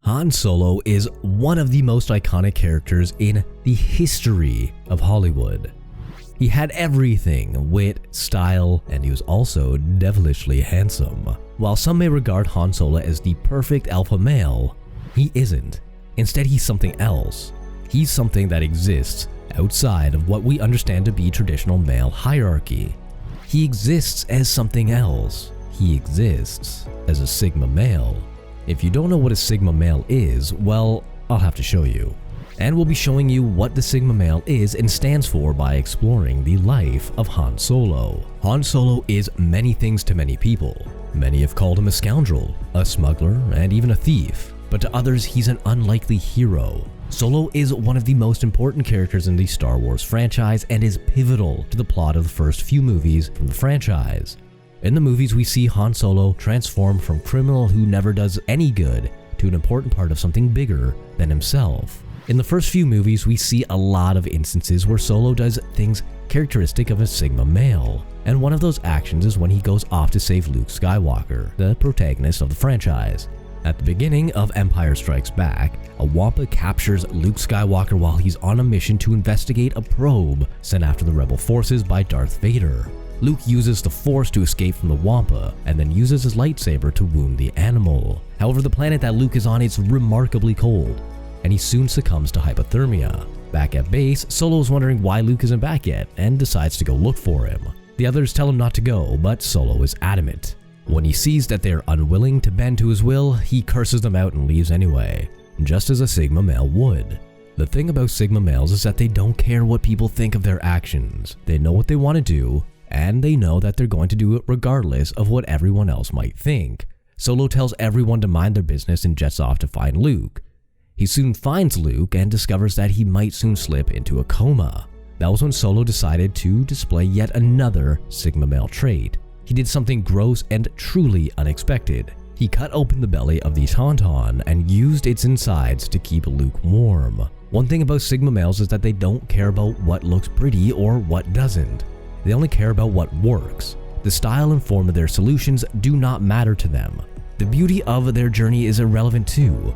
Han Solo is one of the most iconic characters in the history of Hollywood. He had everything: wit, style, and he was also devilishly handsome. While some may regard Han Solo as the perfect alpha male, he isn't. Instead, he's something else. He's something that exists outside of what we understand to be traditional male hierarchy. He exists as something else. He exists as a Sigma male. If you don't know what a Sigma male is, well, I'll have to show you. And we'll be showing you what the Sigma male is and stands for by exploring the life of Han Solo. Han Solo is many things to many people. Many have called him a scoundrel, a smuggler, and even a thief. But to others, he's an unlikely hero. Solo is one of the most important characters in the Star Wars franchise and is pivotal to the plot of the first few movies from the franchise. In the movies, we see Han Solo transform from criminal who never does any good to an important part of something bigger than himself. In the first few movies, we see a lot of instances where Solo does things characteristic of a Sigma male. And one of those actions is when he goes off to save Luke Skywalker, the protagonist of the franchise. At the beginning of Empire Strikes Back, a Wampa captures Luke Skywalker while he's on a mission to investigate a probe sent after the Rebel forces by Darth Vader. Luke uses the Force to escape from the Wampa and then uses his lightsaber to wound the animal. However, the planet that Luke is on is remarkably cold, and he soon succumbs to hypothermia. Back at base, Solo is wondering why Luke isn't back yet and decides to go look for him. The others tell him not to go, but Solo is adamant. When he sees that they're unwilling to bend to his will, he curses them out and leaves anyway, just as a Sigma male would. The thing about Sigma males is that they don't care what people think of their actions. They know what they want to do, and they know that they're going to do it regardless of what everyone else might think. Solo tells everyone to mind their business and jets off to find Luke. He soon finds Luke and discovers that he might soon slip into a coma. That was when Solo decided to display yet another Sigma male trait. He did something gross and truly unexpected. He cut open the belly of the Tauntaun and used its insides to keep Luke warm. One thing about Sigma males is that they don't care about what looks pretty or what doesn't. They only care about what works. The style and form of their solutions do not matter to them. The beauty of their journey is irrelevant too.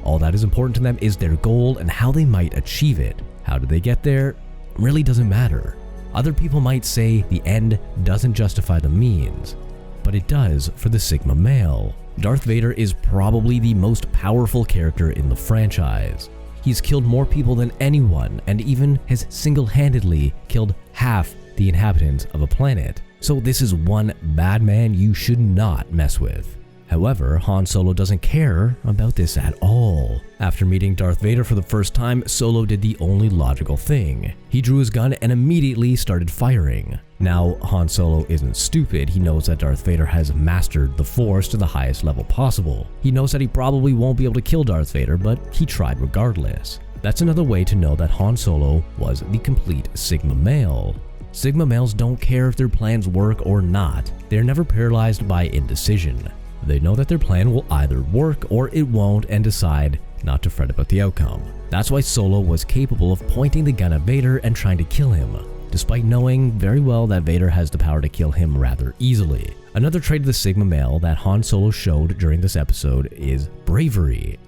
All that is important to them is their goal and how they might achieve it. How do they get there? Really doesn't matter. Other people might say the end doesn't justify the means, but it does for the Sigma male. Darth Vader is probably the most powerful character in the franchise. He's killed more people than anyone and even has single-handedly killed half the inhabitants of a planet. So this is one bad man you should not mess with. However, Han Solo doesn't care about this at all. After meeting Darth Vader for the first time, Solo did the only logical thing. He drew his gun and immediately started firing. Now, Han Solo isn't stupid. He knows that Darth Vader has mastered the Force to the highest level possible. He knows that he probably won't be able to kill Darth Vader, but he tried regardless. That's another way to know that Han Solo was the complete Sigma male. Sigma males don't care if their plans work or not. They're never paralyzed by indecision. They know that their plan will either work or it won't and decide not to fret about the outcome. That's why Solo was capable of pointing the gun at Vader and trying to kill him, despite knowing very well that Vader has the power to kill him rather easily. Another trait of the Sigma male that Han Solo showed during this episode is bravery.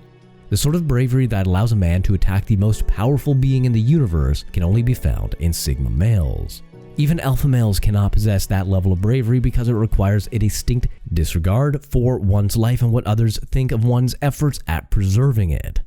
The sort of bravery that allows a man to attack the most powerful being in the universe can only be found in Sigma males. Even alpha males cannot possess that level of bravery because it requires a distinct disregard for one's life and what others think of one's efforts at preserving it.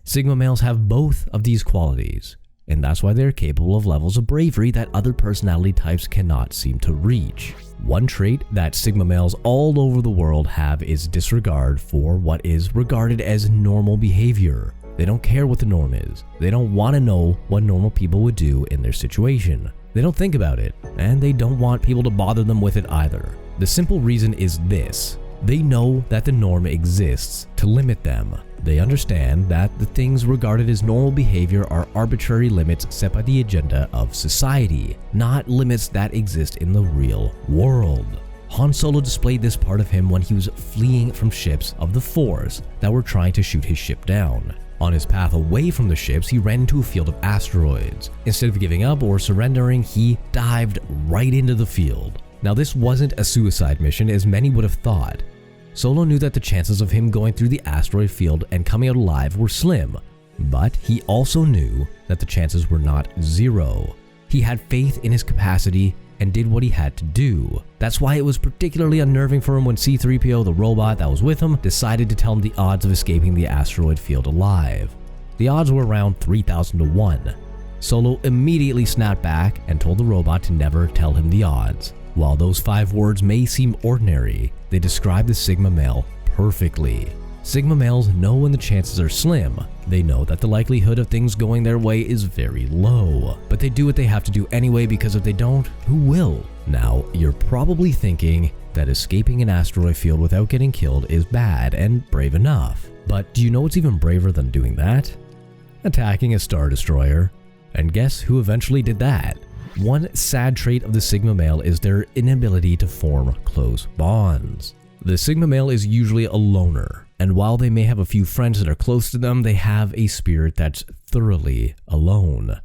Sigma males have both of these qualities, and that's why they're capable of levels of bravery that other personality types cannot seem to reach. One trait that Sigma males all over the world have is disregard for what is regarded as normal behavior. They don't care what the norm is. They don't want to know what normal people would do in their situation. They don't think about it, and they don't want people to bother them with it either. The simple reason is this: they know that the norm exists to limit them. They understand that the things regarded as normal behavior are arbitrary limits set by the agenda of society, not limits that exist in the real world. Han Solo displayed this part of him when he was fleeing from ships of the Force that were trying to shoot his ship down. On his path away from the ships, he ran into a field of asteroids. Instead of giving up or surrendering, he dived right into the field. Now, this wasn't a suicide mission as many would have thought. Solo knew that the chances of him going through the asteroid field and coming out alive were slim, but he also knew that the chances were not zero. He had faith in his capacity and did what he had to do. That's why it was particularly unnerving for him when C-3PO, the robot that was with him, decided to tell him the odds of escaping the asteroid field alive. The odds were around 3,000 to 1. Solo immediately snapped back and told the robot to never tell him the odds. While those 5 words may seem ordinary, they describe the Sigma male perfectly. Sigma males know when the chances are slim. They know that the likelihood of things going their way is very low, but they do what they have to do anyway, because if they don't, who will? Now, you're probably thinking that escaping an asteroid field without getting killed is bad and brave enough. But do you know what's even braver than doing that? Attacking a Star Destroyer. And guess who eventually did that? One sad trait of the Sigma male is their inability to form close bonds. The Sigma male is usually a loner, and while they may have a few friends that are close to them, they have a spirit that's thoroughly alone.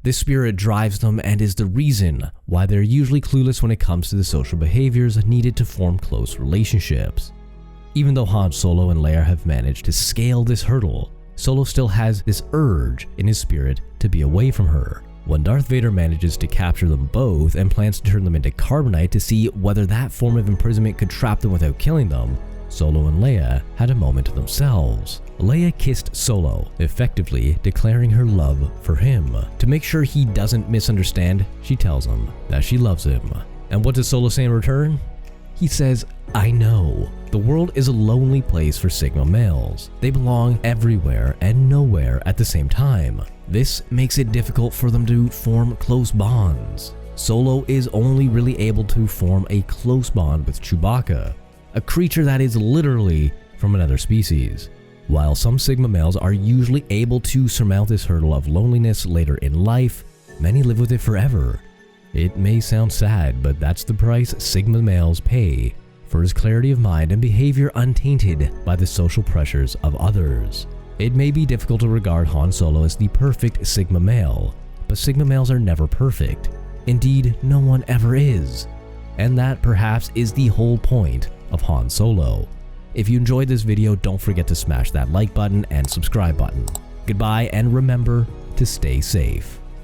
This spirit drives them and is the reason why they're usually clueless when it comes to the social behaviors needed to form close relationships. Even though Han Solo and Leia have managed to scale this hurdle, Solo still has this urge in his spirit to be away from her. When Darth Vader manages to capture them both and plans to turn them into carbonite to see whether that form of imprisonment could trap them without killing them, Solo and Leia had a moment to themselves. Leia kissed Solo, effectively declaring her love for him. To make sure he doesn't misunderstand, she tells him that she loves him. And what does Solo say in return? He says, "I know. The world is a lonely place for Sigma males. They belong everywhere and nowhere at the same time. This makes it difficult for them to form close bonds." Solo is only really able to form a close bond with Chewbacca, a creature that is literally from another species. While some Sigma males are usually able to surmount this hurdle of loneliness later in life, many live with it forever. It may sound sad, but that's the price Sigma males pay for his clarity of mind and behavior untainted by the social pressures of others. It may be difficult to regard Han Solo as the perfect Sigma male, but Sigma males are never perfect. Indeed, no one ever is. And that perhaps is the whole point of Han Solo. If you enjoyed this video, don't forget to smash that like button and subscribe button. Goodbye, and remember to stay safe.